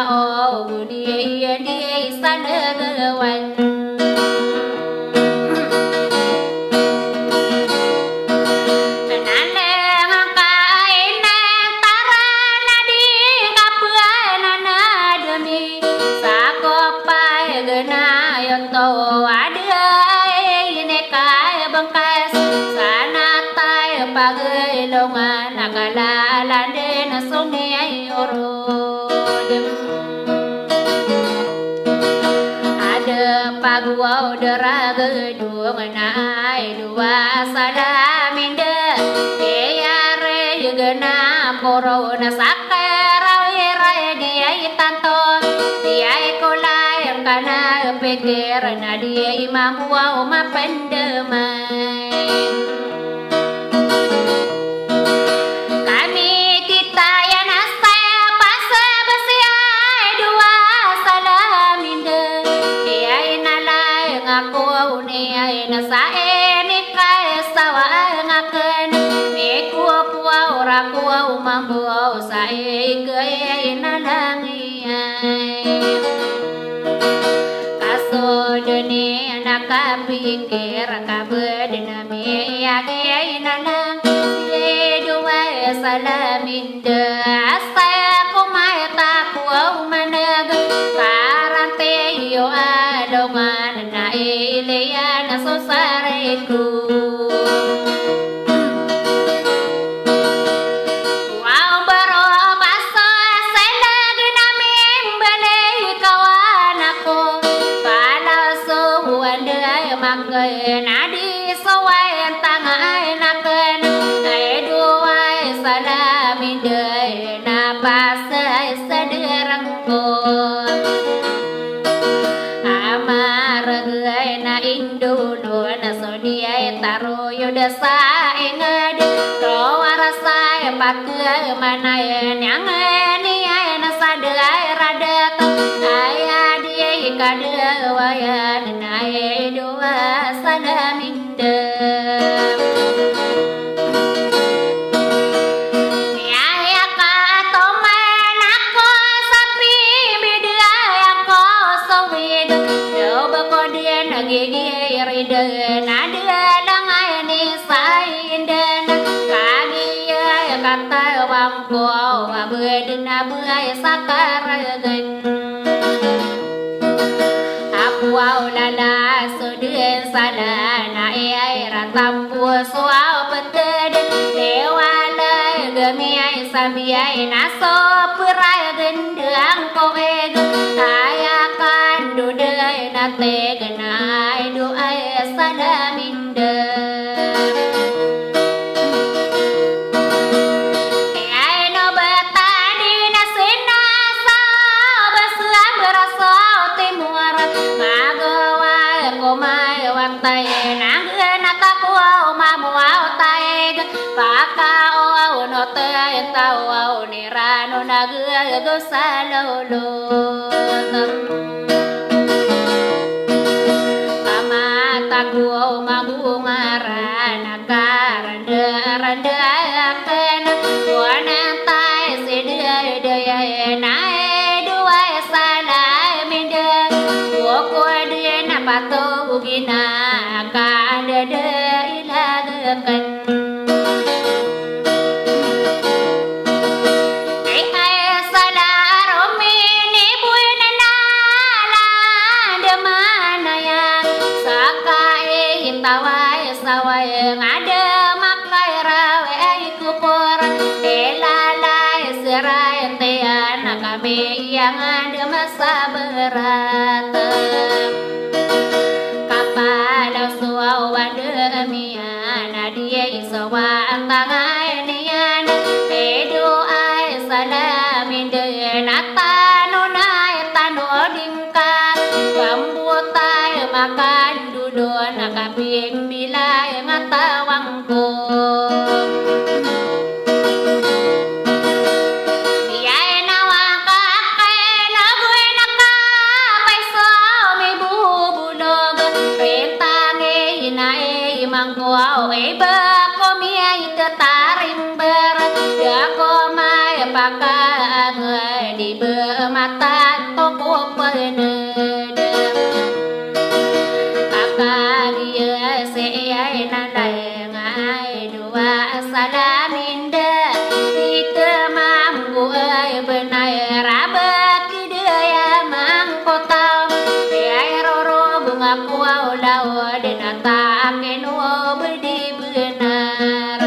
o budi di sadewan Pagwau deraga dua nai dua salaminde kayare yugana poro na sakara rai dia itanto dia ikolai kana pikir na dia imam wau mapendemai mambo sae ke na langiai kaso dene anak pikir kabedna me ya ke na lang dua salaminda asa ko mai ta ko manag karante yo alongan na ile ya na so sareku nadi sawai tangai naken dua salaminde na pasai sederangko amar na induno na sodia taro yoda sa ingad ro rasa pakai mana yang ni na sadai radat ayah dia kada wayan nae dua salaminda ya ka toman aku sapi beda yang ko sawid do bako dia nagigi rida nada langai ni saindan kagi ya kata wangko abedna buai sakaragan wow lala sudin sana na ai ratampu suau peted dewala gemi ai sambiai naso purai gendang koeg ayakan dudai na tegenai du ai sadaminda tau ni rano naga go salolo mama taku mabunga rana karanda randa akan wana tai sedia daya nae dua salah minda ko dia na pato gina ka ada de ilagakan ada maklai rawe kupor elalai serai tean kami yang ada masa berat kapal suau demian dia isawa tangai nian doa salamin de natanu nai tanu dingka kambutai makan dudon kabing bilai matawangko mangkuau eba komiai tetarim ber ya komai pakai di mata ne kakak dia se na lai ngai dua salaminda kita mampu benai rabak dia mang kota roro bunga kuau lau denata kenu bedi benar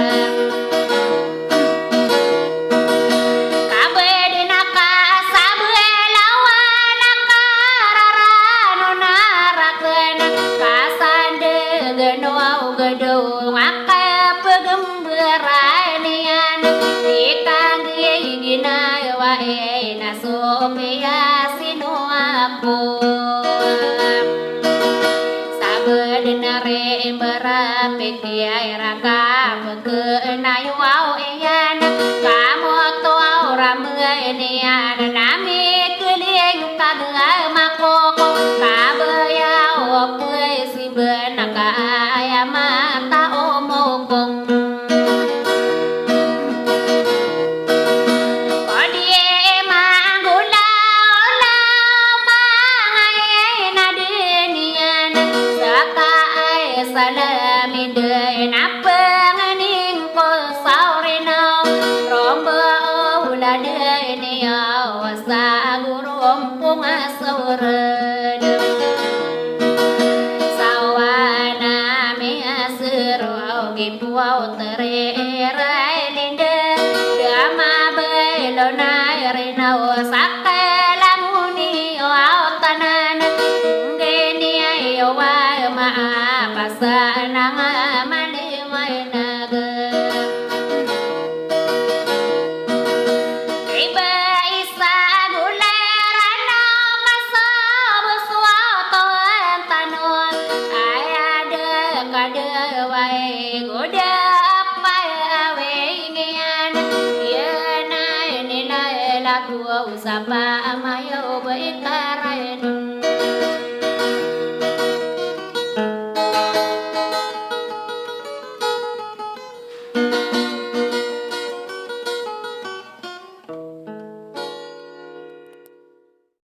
kabe dinaka sabe lawan nakarara nonarakeun kasande genau gedung akap gemberanian dikanggih gina wae nasopia sinu aku sabedenare berapik kiai raka mengenai wau ian kamu tuau rameunian nami keling kagak makoko kabayau pue si benaka ayamata omongkong salamin napengening ko saurina romba ula denia wasa gurum punga sauren sawana mi asero gipuau tererai linde dama belona rina sakalamuni au tanan ngenia wa ma pasanang mani mainaga iba isa gulerana masab suatu tanon ayade kade wae goda